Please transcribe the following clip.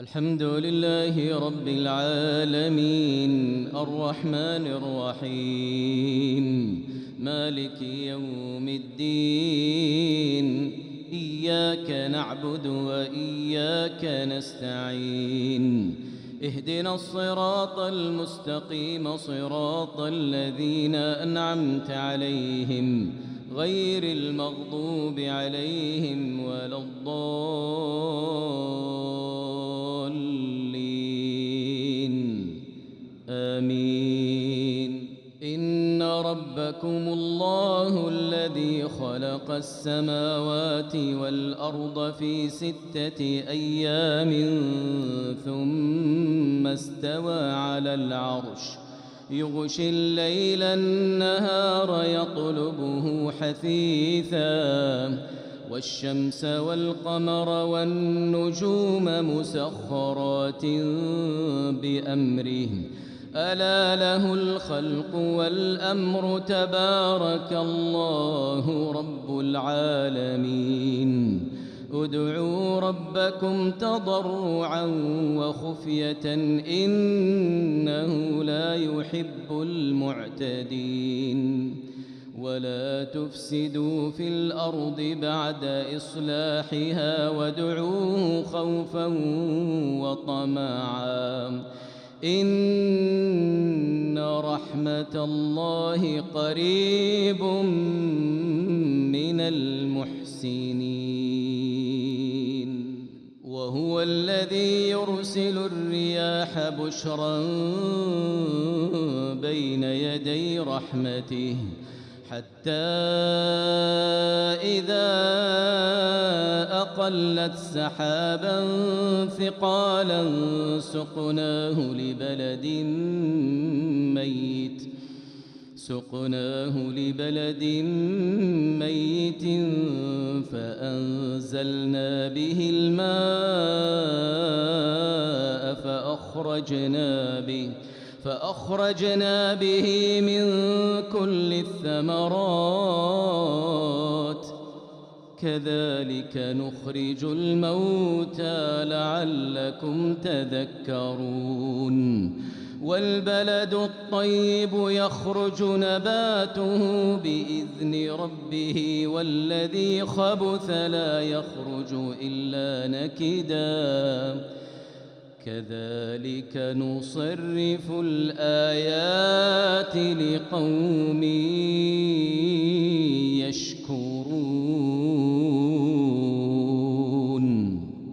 الحمد لله رب العالمين الرحمن الرحيم مالك يوم الدين إياك نعبد وإياك نستعين اهدنا الصراط المستقيم صراط الذين أنعمت عليهم غير المغضوب عليهم ولا الضالين آمين. إن ربكم الله الذي خلق السماوات والأرض في 6 أيام ثم استوى على العرش يغشي الليل النهار يطلبه حثيثا والشمس والقمر والنجوم مسخرات بأمره ألا له الخلق والأمر تبارك الله رب العالمين. ادعوا ربكم تضرعا وخفية إنه لا يحب المعتدين. ولا تفسدوا في الأرض بعد إصلاحها وادعوه خوفا وطمعا إن رحمة الله قريب من المحسنين. وهو الذي يرسل الرياح بشرا بين يدي رحمته حتى إذا أقلت سحابا ثقالا سقناه لبلد ميت فأنزلنا به الماء فأخرجنا به من كل الثمرات كذلك نخرج الموتى لعلكم تذكرون. والبلد الطيب يخرج نباته بإذن ربه والذي خبث لا يخرج إلا نكدا كذلك نصرف الآيات لقوم يشكرون.